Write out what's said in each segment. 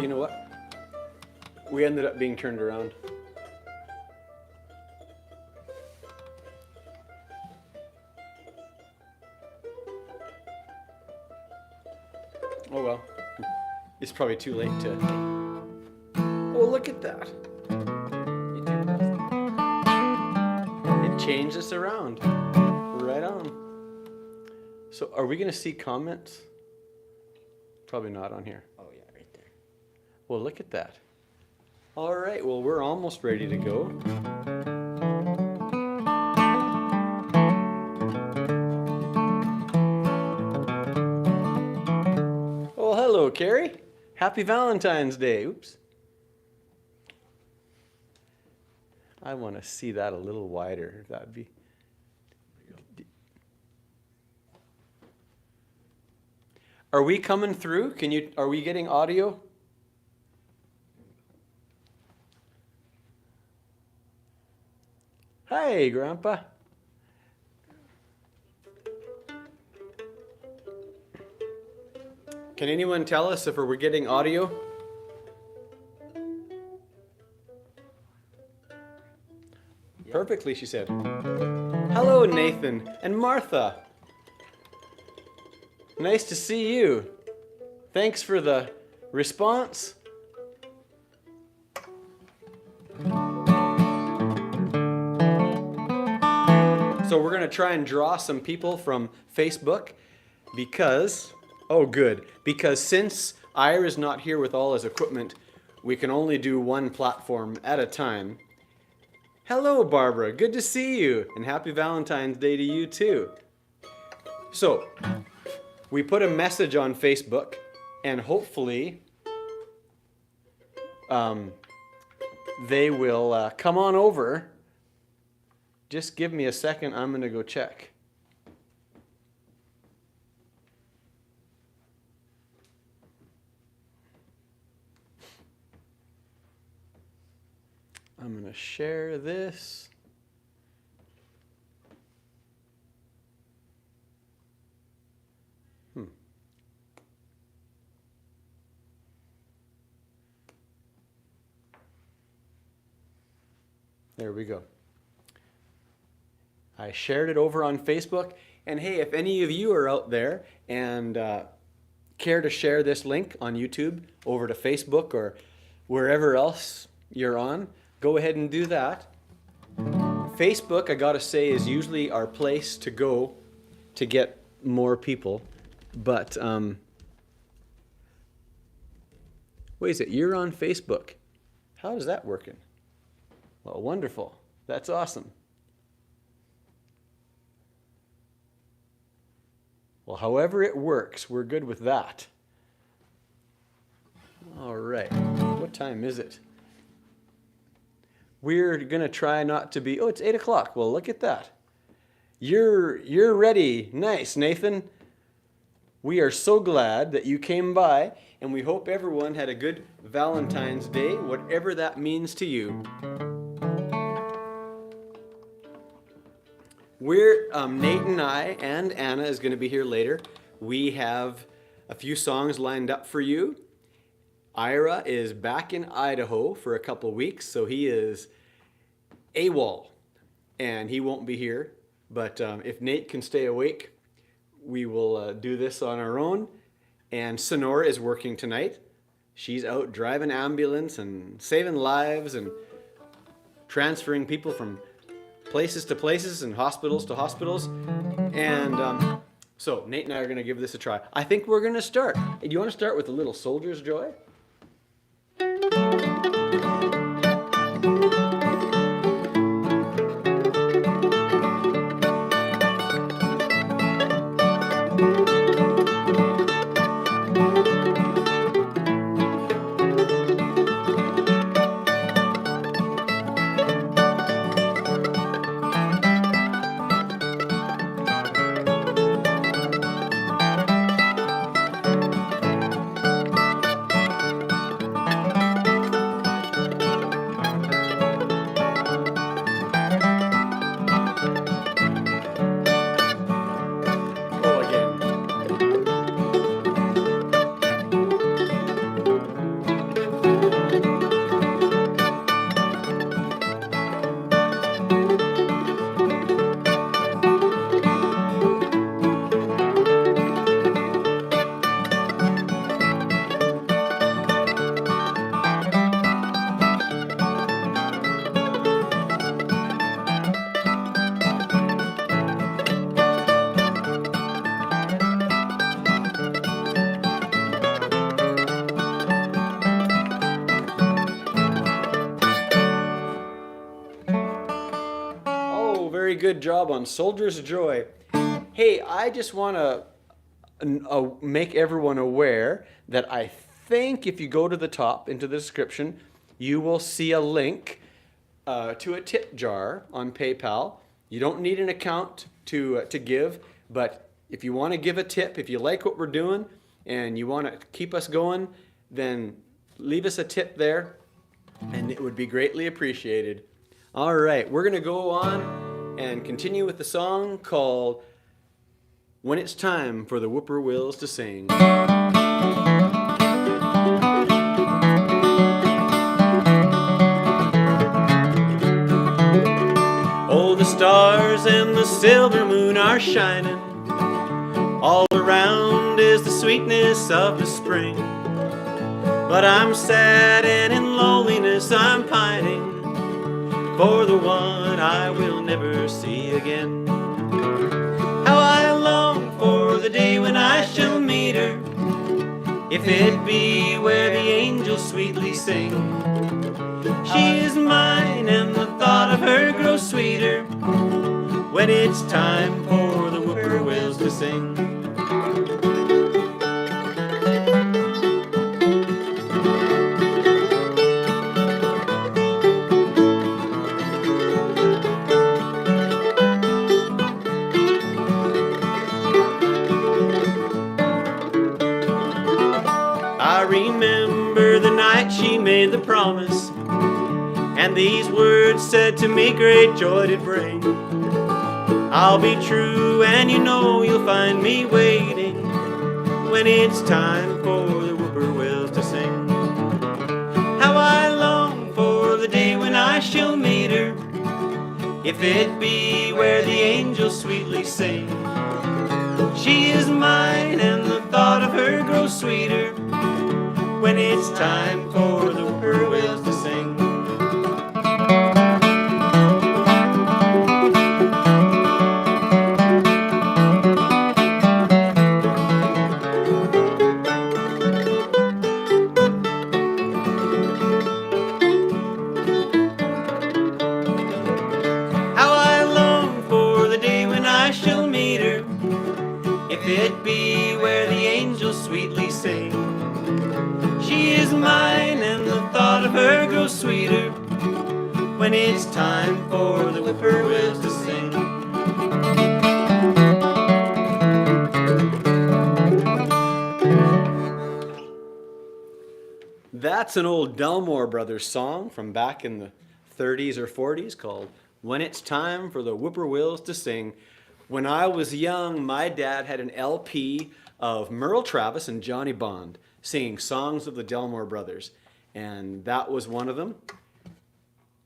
you know what? We ended up being turned around. Oh well. It's probably too late to... Oh, look at that. It changed us around. Right on. So are we going to see comments? Probably not on here. Oh yeah, right there. Well, look at that. All right, well, we're almost ready to go. Oh, hello, Carrie. Happy Valentine's Day. Oops. I want to see that a little wider. That'd be... Are we coming through? Are we getting audio? Hi, Grandpa. Can anyone tell us if we're getting audio? Yep. Perfectly, she said. Hello, Nathan and Martha. Nice to see you. Thanks for the response. So we're going to try and draw some people from Facebook because, oh good, because since Ira's not here with all his equipment, we can only do one platform at a time. Hello, Barbara. Good to see you. And happy Valentine's Day to you too. So, we put a message on Facebook, and hopefully they will come on over. Just give me a second. I'm going to go check. I'm going to share this. There we go. I shared it over on Facebook. And hey, if any of you are out there and care to share this link on YouTube over to Facebook or wherever else you're on, go ahead and do that. Facebook, I gotta say, is usually our place to go to get more people. But, wait a second, you're on Facebook. How is that working? Well, wonderful. That's awesome. Well, however it works, we're good with that. All right. What time is it? We're going to try not to be... Oh, it's 8 o'clock. Well, look at that. You're ready. Nice, Nathan. We are so glad that you came by, and we hope everyone had a good Valentine's Day, whatever that means to you. Nate and I and Anna is going to be here later. We have a few songs lined up for you. Ira is back in Idaho for a couple weeks, so he is AWOL, and he won't be here. But if Nate can stay awake, we will do this on our own. And Sonora is working tonight. She's out driving ambulance and saving lives and transferring people from places to places and hospitals to hospitals. And so Nate and I are going to give this a try. I think we're going to start. Do you want to start with a little Soldier's Joy? good job on Soldier's Joy. Hey, I just want to make everyone aware that I think if you go to the top into the description, you will see a link to a tip jar on PayPal. You don't need an account to give, but if you want to give a tip, if you like what we're doing and you want to keep us going, then leave us a tip there and it would be greatly appreciated. All right, we're going to go on and continue with the song called When It's Time for the Whippoorwills to Sing. Oh, the stars and the silver moon are shining. All around is the sweetness of the spring. But I'm sad and in loneliness I'm pining for the one I will never see again. How I long for the day when I shall meet her, if it be where the angels sweetly sing. She is mine and the thought of her grows sweeter when it's time for the whippoorwills to sing. I remember the night she made the promise, and these words said to me great joy did bring. I'll be true and you know you'll find me waiting when it's time for the whippoorwills to sing. How I long for the day when I shall meet her, if it be where the angels sweetly sing. She is mine and the thought of her grows sweeter when it's time for the whippoorwills to sing. How I long for the day when I shall meet her, if it be where the angels sweetly sing. She is mine and the thought of her grows sweeter when it's time for the whippoorwills to sing. That's an old Delmore Brothers song from back in the 30s or 40s called When It's Time for the Whippoorwills to Sing. When I was young, my dad had an LP of Merle Travis and Johnny Bond singing songs of the Delmore Brothers, and that was one of them.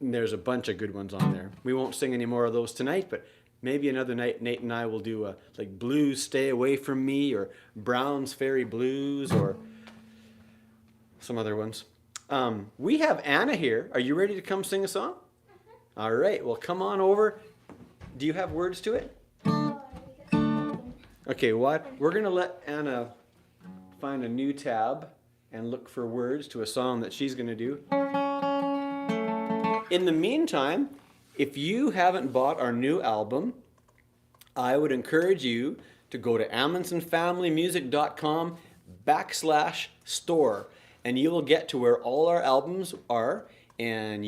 And there's a bunch of good ones on there. We won't sing any more of those tonight, but maybe another night Nate and I will do like Blues Stay Away From Me or Brown's Ferry Blues or some other ones. We have Anna here. Are you ready to come sing a song? All right, well, come on over. Do you have words to it? Okay, what? We're going to let Anna find a new tab and look for words to a song that she's going to do. In the meantime, if you haven't bought our new album, I would encourage you to go to AmundsenFamilyMusic.com/store, and you will get to where all our albums are, and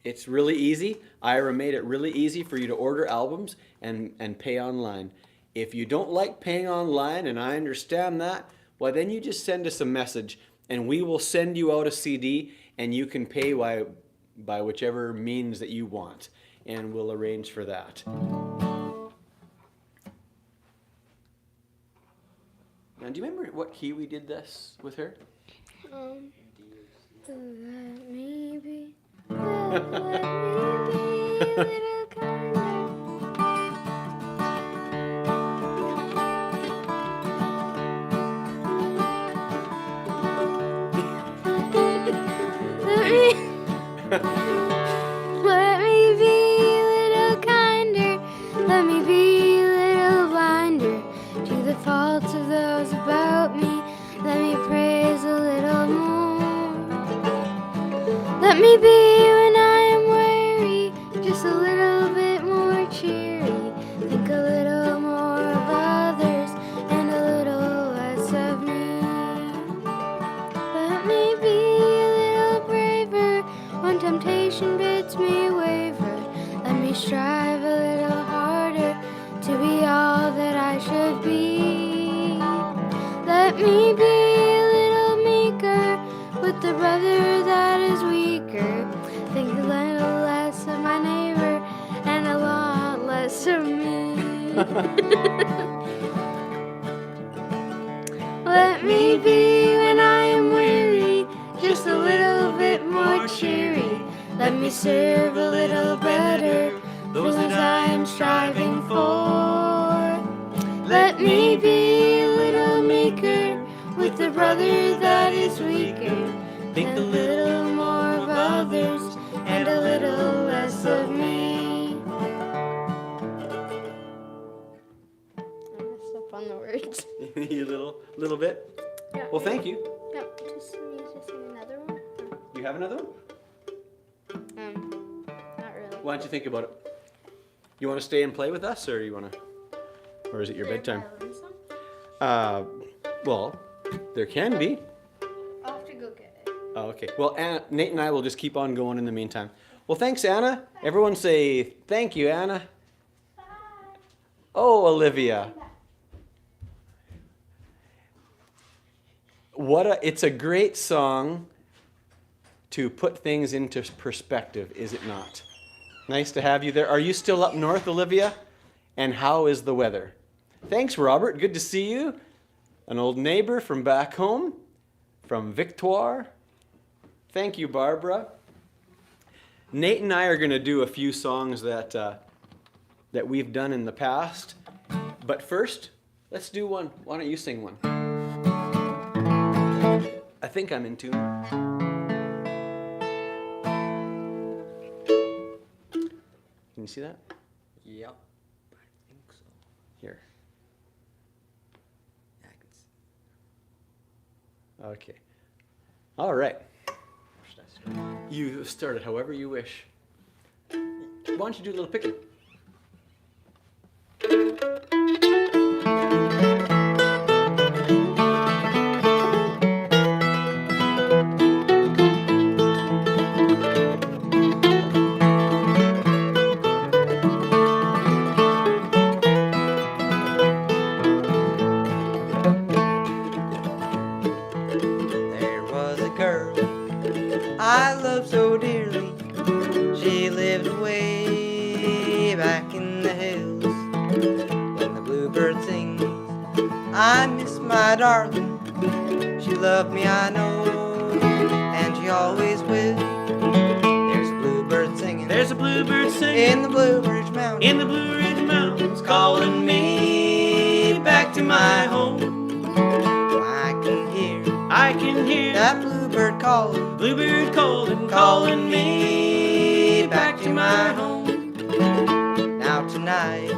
it's really easy. Ira made it really easy for you to order albums and pay online. If you don't like paying online, and I understand that, well, then you just send us a message and we will send you out a CD and you can pay by whichever means that you want, and we'll arrange for that. Now, do you remember what key we did this with her? Let me be, let me be, little kinder. Let me be little kinder, let me be little blinder to the faults of those about me, let me praise a little more. Let me be when I am weary, just a little bit more. Let me serve a little better those that I am striving for. Let me be a little meeker with a brother that is weaker. Think a little more of others and a little less of me. I messed up on the words. You little bit? Yeah. Well, thank you. Yeah, just need to sing another one. You have another one? Not really. Why don't you think about it? You want to stay and play with us, or you want to, or is it your bedtime? Well, there can be. I'll have to go get it. Oh, okay. Well, Anna, Nate and I will just keep on going in the meantime. Well, thanks, Anna. Everyone say thank you, Anna. Bye. Oh, Olivia. It's a great song to put things into perspective, is it not? Nice to have you there. Are you still up north, Olivia? And how is the weather? Thanks, Robert. Good to see you. An old neighbor from back home, from Victoire. Thank you, Barbara. Nate and I are going to do a few songs that we've done in the past. But first, let's do one. Why don't you sing one? I think I'm in tune. Can you see that? Yep, I think so. Here. Yeah, I can see. Okay. All right. Where should I start? You start it however you wish. Why don't you do a little picking? There was a girl I loved so dearly. She lived way back in the hills. When the bluebird sings, I miss my darling. She loved me, I know, and she always will. There's a bluebird singing. There's a bluebird singing In the Blue Ridge Mountains. in the Blue Ridge Mountains, calling me back to my home. I can hear That bluebird calling. bluebird calling me back to my home. Now tonight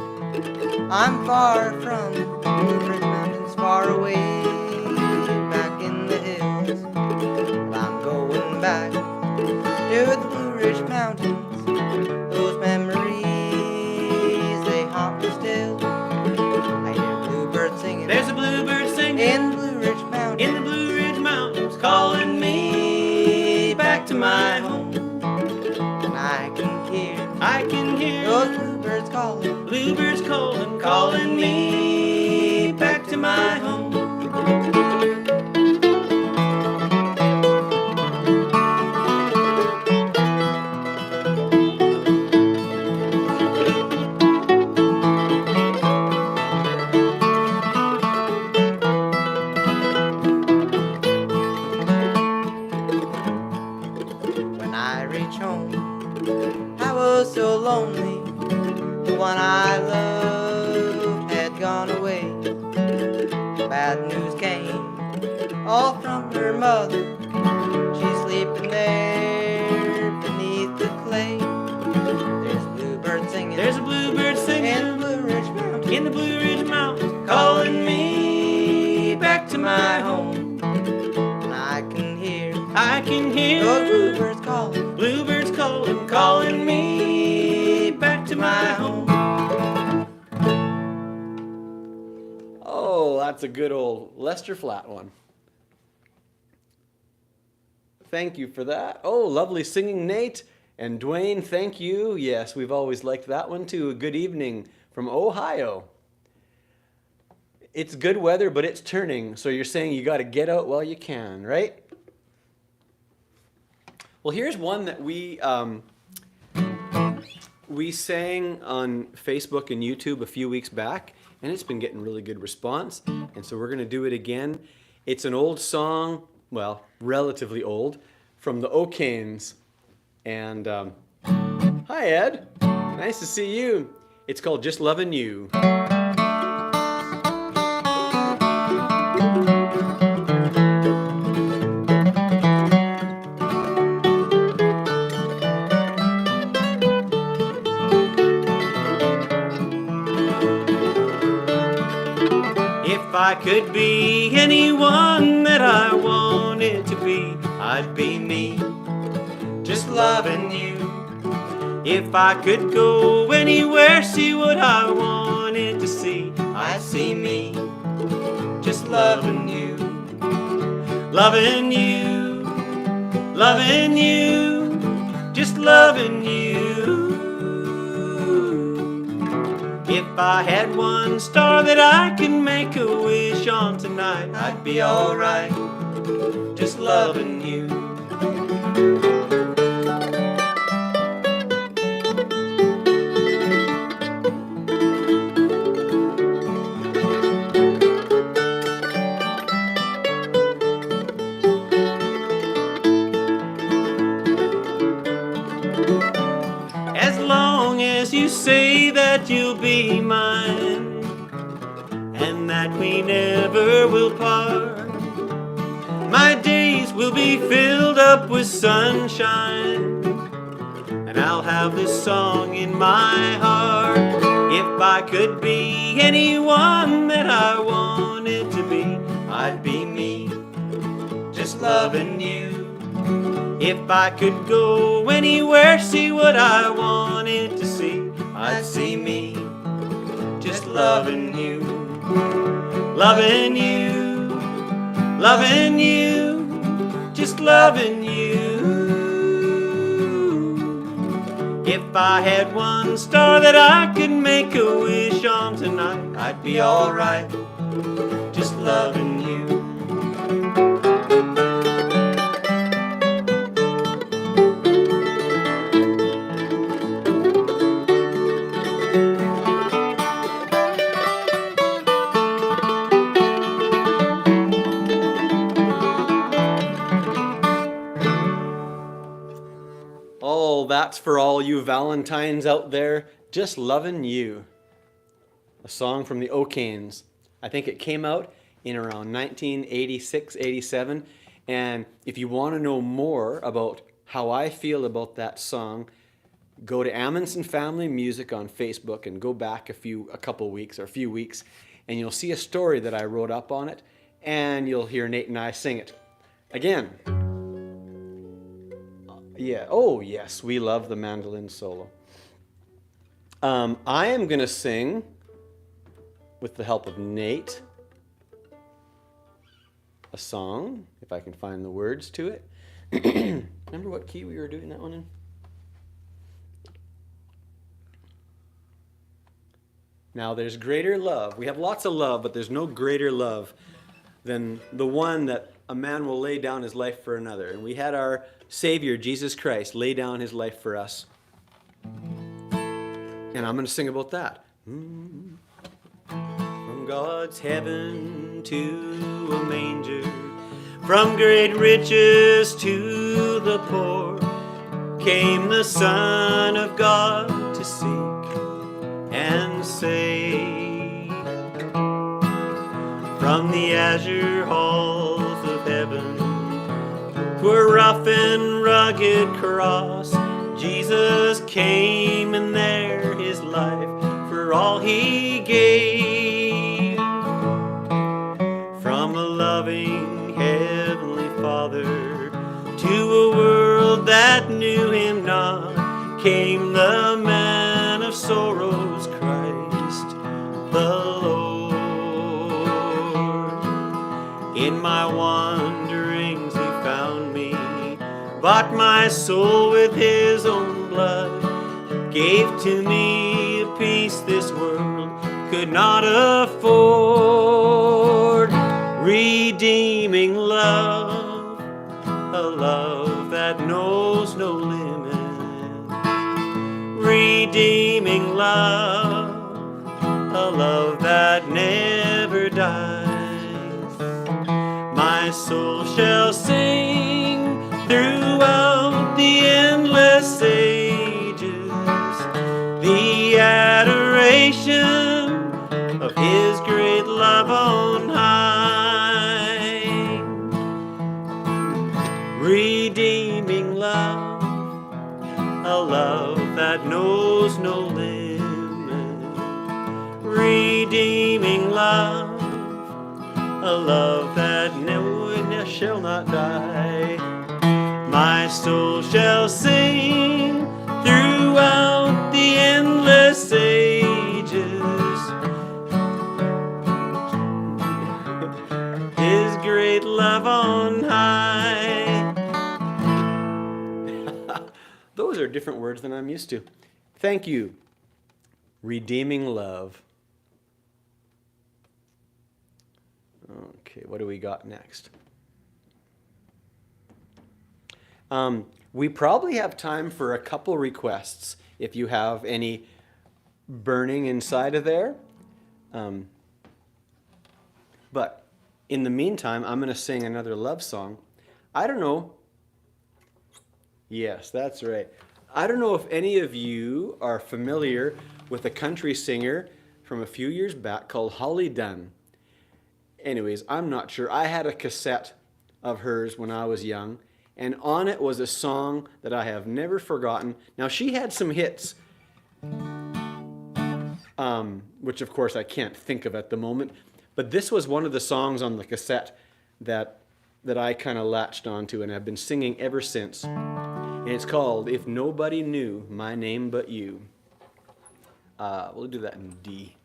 I'm far from the Blue Ridge Mountains, far away back in the hills. But I'm going back to the Blue Ridge Mountains. Those memories, they haunt me still. I hear bluebirds singing. There's a bluebird singing In the Blue Ridge Mountains. in the Blue Ridge Mountains, calling me back to my home. And I can hear Those bluebirds calling. bluebirds calling me back to my home. When I reach home, I was so lonely. The one I loved had gone away. Bad news came, all from her mother. She's sleeping there beneath the clay. There's a bluebird singing. There's a bluebird singing In the Blue Ridge Mountains. in the Blue Ridge Mountains, calling me back to my home. And I can hear Those those bluebirds calling. bluebirds calling me back to my home. Oh, that's a good old Lester Flat one. Thank you for that. Oh, lovely singing, Nate. And Dwayne, thank you. Yes, we've always liked that one too. Good evening from Ohio. It's good weather, but it's turning. So you're saying you got to get out while you can, right? Well, here's one that we sang on Facebook and YouTube a few weeks back, and it's been getting really good response. And so we're going to do it again. It's an old song, well, relatively old, from the O'Kanes. And hi, Ed. Nice to see you. It's called Just Lovin' You. If I could be anyone that I wanted to be, I'd be me, just loving you. If I could go anywhere, see what I wanted to see, I'd see me, just loving you. Loving you, loving you, just loving you. If I had one star that I could make a wish on tonight, I'd be alright, just loving you. As long as you say that you'll be mine and that we never will part, my days will be filled up with sunshine, and I'll have this song in my heart. If I could be anyone that I wanted to be, I'd be me, just loving you. If I could go anywhere, see what I wanted to see, I'd see me, just loving you. Loving you, loving you, just loving you. If I had one star that I could make a wish on tonight, I'd be alright, just loving you. Oh, that's for all you Valentines out there, just loving you. A song from the O'Kanes. I think it came out in around 1986, 87. And if you want to know more about how I feel about that song, go to Amundsen Family Music on Facebook and go back a few weeks, and you'll see a story that I wrote up on it, and you'll hear Nate and I sing it. Again. Yeah. Oh, yes. We love the mandolin solo. I am going to sing, with the help of Nate, a song, if I can find the words to it. Remember what key we were doing that one in? Now, there's greater love. We have lots of love, but there's no greater love than the one that a man will lay down his life for another. And we had our Savior, Jesus Christ, lay down his life for us. And I'm going to sing about that. From God's heaven to a manger, from great riches to the poor, came the Son of God to seek and save. From the azure halls of heaven to a rough and rugged cross, Jesus came, and there his life for all he gave. From a loving heavenly Father to a world that knew him not, came the man of sorrows, Christ the Lord. In my wanderings he found me, bought my soul with his own blood, gave to me a peace this world could not afford. Redeeming love, a love that knows no limit. Redeeming love, a love that never dies. My soul shall sing throughout the endless redeeming love, a love that knows no limit. Redeeming love, a love that never shall not die. My soul shall sing throughout the endless ages His great love on high. Those are different words than I'm used to. Thank you. Redeeming love. Okay, what do we got next? We probably have time for a couple requests if you have any burning inside of there. But in the meantime, I'm going to sing another love song. I don't know. Yes, that's right. I don't know if any of you are familiar with a country singer from a few years back called Holly Dunn. Anyways, I'm not sure. I had a cassette of hers when I was young, and on it was a song that I have never forgotten. Now, she had some hits, which of course I can't think of at the moment, but this was one of the songs on the cassette that I kind of latched onto and have been singing ever since. And it's called If Nobody Knew My Name But You. We'll do that in D.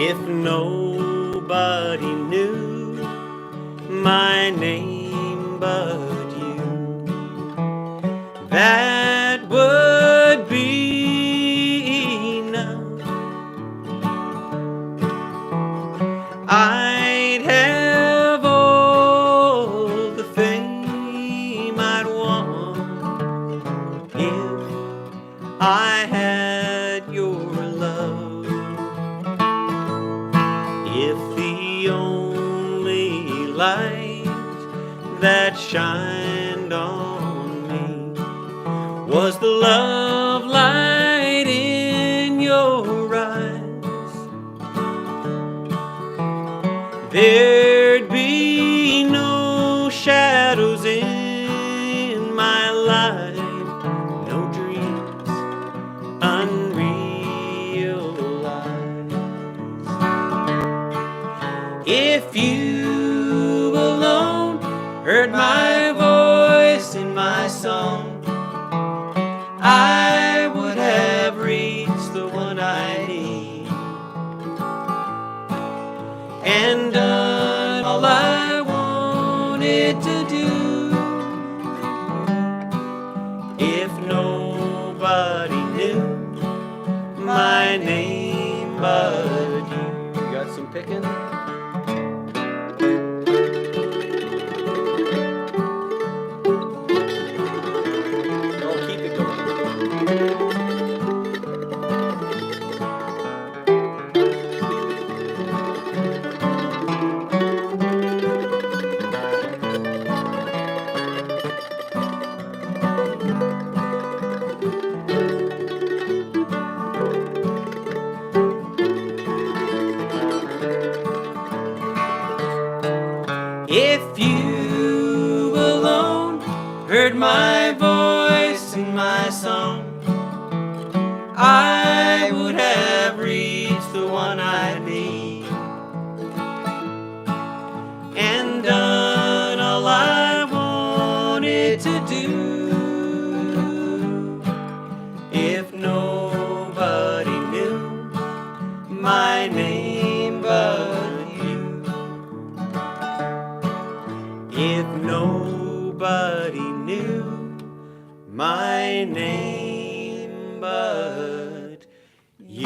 If nobody knew my name but you, that would be enough. I'd have all the fame I'd want if I had your love. If the only light that shined on me was the love light in your eyes, there'd be no shadows in my life, no dreams unrealized. If you alone heard my voice in my song, I would have reached the one I need and done all I wanted to do. If nobody knew my name but you. You got some picking? Oh, keep it going. If you alone heard my voice in my song, I would have reached the one I need and done all I wanted to do. If nobody knew my name but you, if nobody knew my name but you.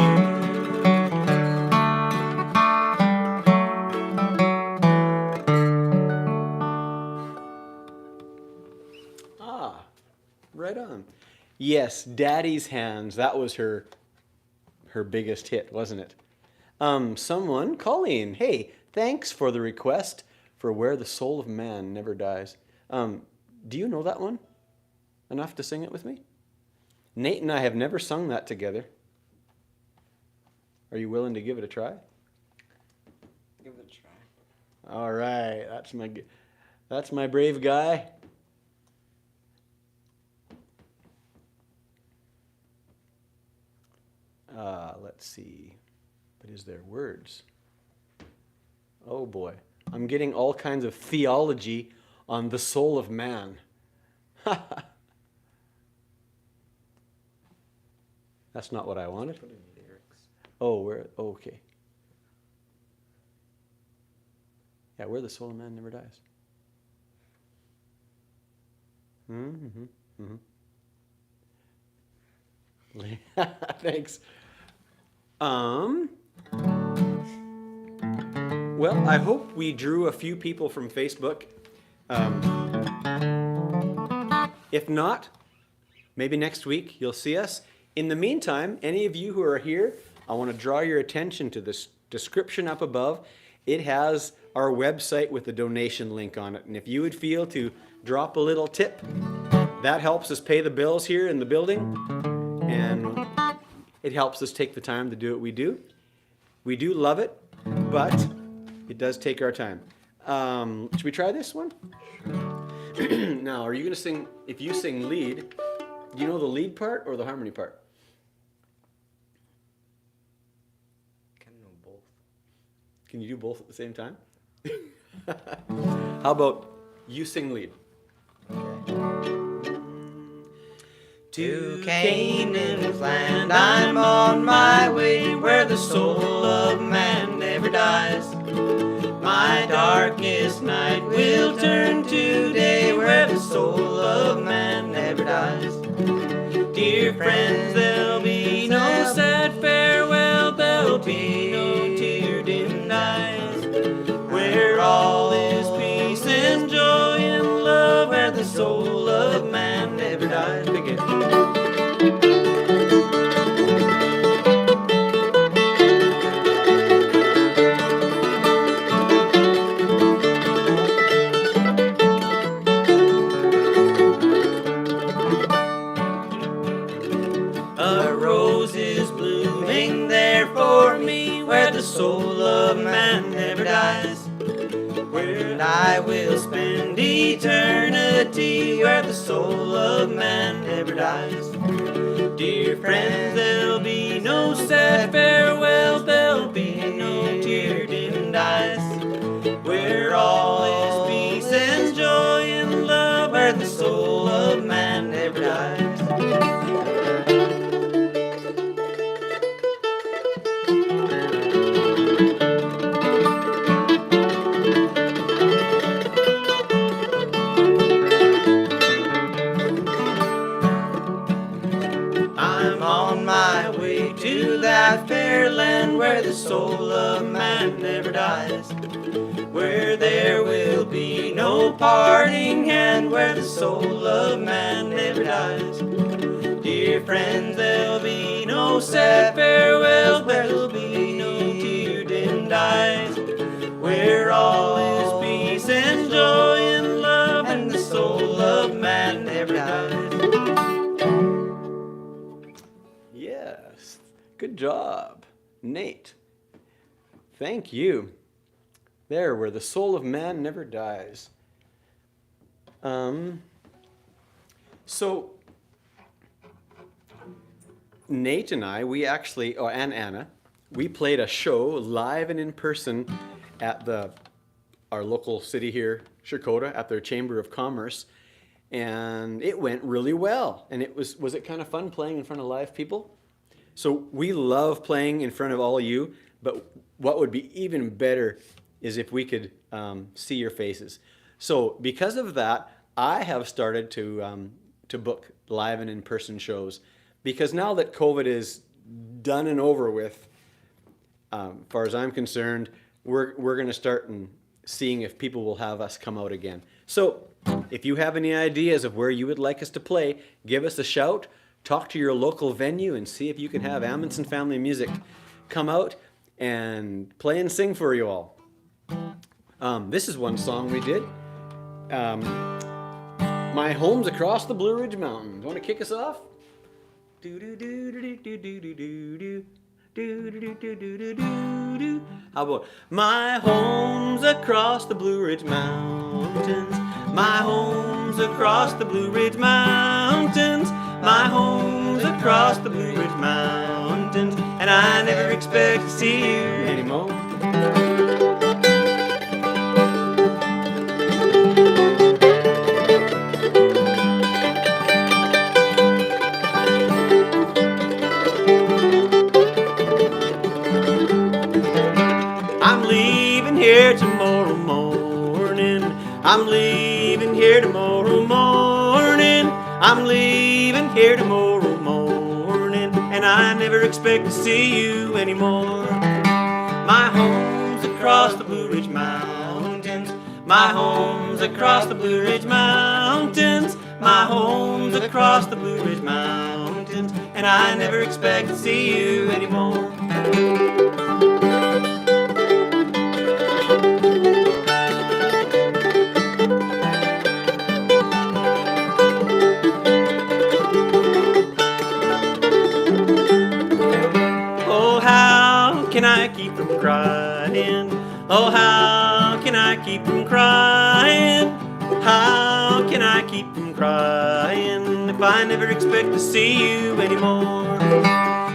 Ah, right on. Yes, Daddy's Hands. That was her biggest hit, wasn't it? Someone, Colleen, hey, thanks for the request for Where the Soul of Man Never Dies. Do you know that one enough to sing it with me? Nate and I have never sung that together. Are you willing to give it a try? Give it a try. All right, that's my brave guy. Let's see. But is there words? Oh boy. I'm getting all kinds of theology on the soul of man. That's not what I wanted. Put in lyrics. Oh, okay. Yeah, where the soul of man never dies. Mm-hmm. Mm-hmm. Thanks. Well, I hope we drew a few people from Facebook. If not, maybe next week you'll see us. In the meantime, any of you who are here, I want to draw your attention to this description up above. It has our website with the donation link on it. And if you would feel to drop a little tip, that helps us pay the bills here in the building. And it helps us take the time to do what we do. We do love it, but it does take our time. Should we try this one? Now, are you going to sing, if you sing lead, do you know the lead part or the harmony part? I can know both. Can you do both at the same time? How about you sing lead? To Canaan's land I'm on my way, where the soul of man never dies. My darkest night will turn to day, where the soul of man never dies. Dear friends, there'll be no sad farewell, there'll be no tear-dimmed eyes, where all is peace and joy and love, where the soul of man never dies. Begin. A rose is blooming there for me, where the soul of man never dies, where I will spend eternity, where the soul of man never dies. Dear friends, there'll be no sad farewell, there'll be no tear-dimmed eyes, where all is peace and joy and love, where the soul of man never dies. To that fair land where the soul of man never dies, where there will be no parting hand, where the soul of man never dies. Dear friends, there'll be no sad farewell, there'll be no tear-dimmed eyes, where all is peace and joy and love, and the soul of man never dies. Yes. Good job, Nate. Thank you. There, where the soul of man never dies. So, Nate and I, and Anna, we played a show live and in person at our local city here, Shakota, at their Chamber of Commerce, and it went really well. And was it kind of fun playing in front of live people? So we love playing in front of all of you, but what would be even better is if we could see your faces. So because of that, I have started to book live and in-person shows, because now that COVID is done and over with, as far as I'm concerned, we're going to start seeing if people will have us come out again. So if you have any ideas of where you would like us to play, give us a shout. Talk to your local venue and see if you can have Amundsen Family Music come out and play and sing for you all. This is one song we did. My Home's Across the Blue Ridge Mountains. Want to kick us off? How about my home's across the Blue Ridge Mountains? My home's across the Blue Ridge Mountains. My home's across the Blue Ridge Mountains, and I never expect to see you anymore. I'm leaving here tomorrow morning. I'm leaving here tomorrow morning. I'm leaving here tomorrow morning, and I never expect to see you anymore. My home's across the Blue Ridge Mountains. My home's across the Blue Ridge Mountains. My home's across the Blue Ridge Mountains, and I never expect to see you anymore. Can I keep from crying? Oh, how can I keep from crying? How can I keep from crying if I never expect to see you anymore?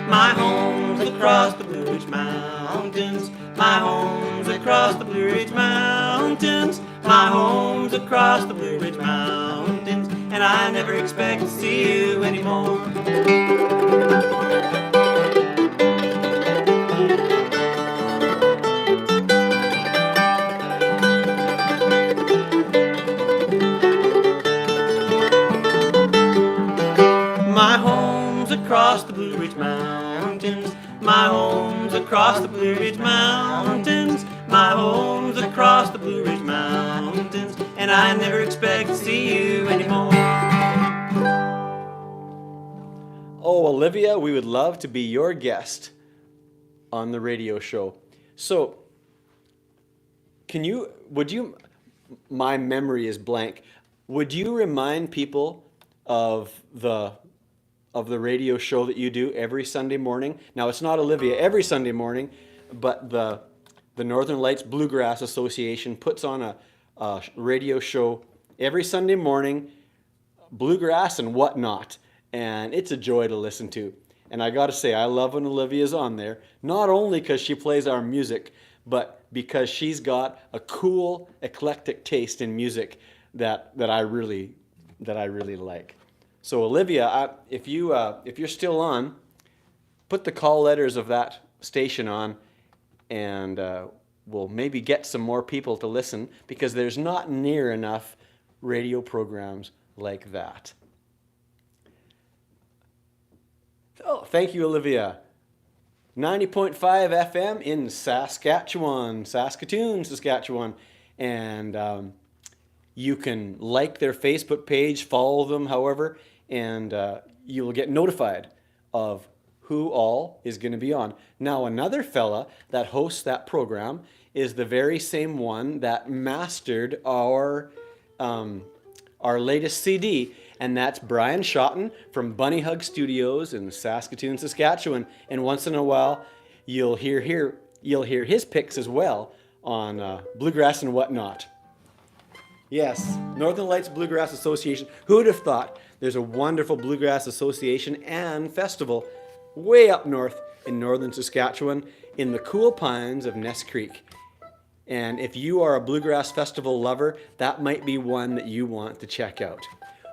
My home's across the Blue Ridge Mountains. My home's across the Blue Ridge Mountains. My home's across the Blue Ridge Mountains, and I never expect to see you anymore. Across the Blue Ridge Mountains. My home's across the Blue Ridge Mountains. My home's across the Blue Ridge Mountains, and I never expect to see you anymore. Oh, Olivia, we would love to be your guest on the radio show. So, my memory is blank. Would you remind people of the radio show that you do every Sunday morning? Now, it's not Olivia every Sunday morning, but the Northern Lights Bluegrass Association puts on a radio show every Sunday morning, bluegrass and whatnot, and it's a joy to listen to. And I gotta say, I love when Olivia's on there, not only because she plays our music, but because she's got a cool, eclectic taste in music that I really like. So Olivia, if you're still on, put the call letters of that station on, and we'll maybe get some more people to listen, because there's not near enough radio programs like that. Oh, thank you, Olivia. 90.5 FM in Saskatchewan, Saskatoon, Saskatchewan, and you can like their Facebook page, follow them, however, and you will get notified of who all is going to be on. Now, another fella that hosts that program is the very same one that mastered our latest CD, and that's Brian Schotten from Bunny Hug Studios in Saskatoon, Saskatchewan. And once in a while, you'll hear his picks as well on bluegrass and whatnot. Yes, Northern Lights Bluegrass Association. Who would have thought? There's a wonderful bluegrass association and festival way up north in northern Saskatchewan in the cool pines of Ness Creek. And if you are a bluegrass festival lover, that might be one that you want to check out.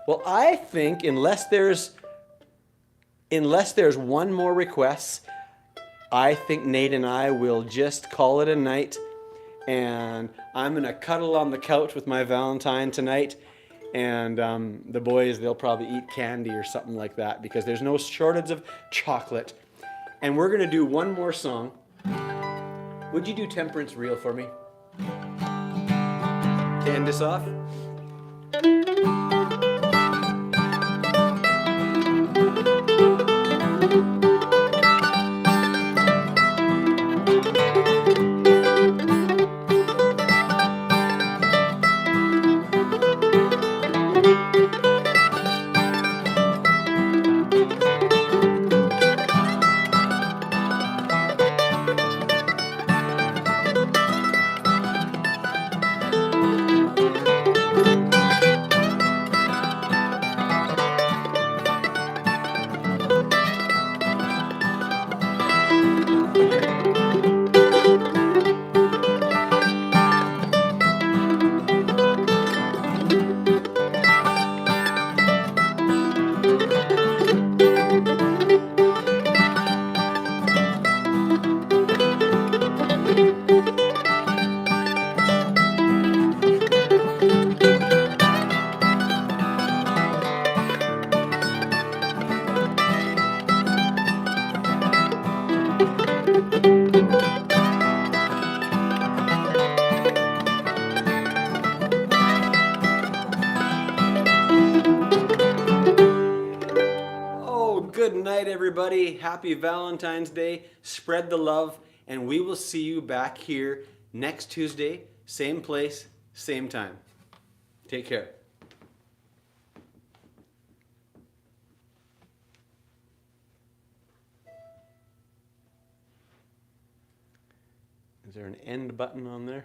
Well, I think unless there's one more request, I think Nate and I will just call it a night. And I'm going to cuddle on the couch with my Valentine tonight. And the boys, they'll probably eat candy or something like that, because there's no shortage of chocolate. And we're going to do one more song. Would you do Temperance Reel for me? To end this off? night, everybody. Happy Valentine's Day. Spread the love, and we will see you back here next Tuesday, same place, same time. Take care. Is there an end button on there?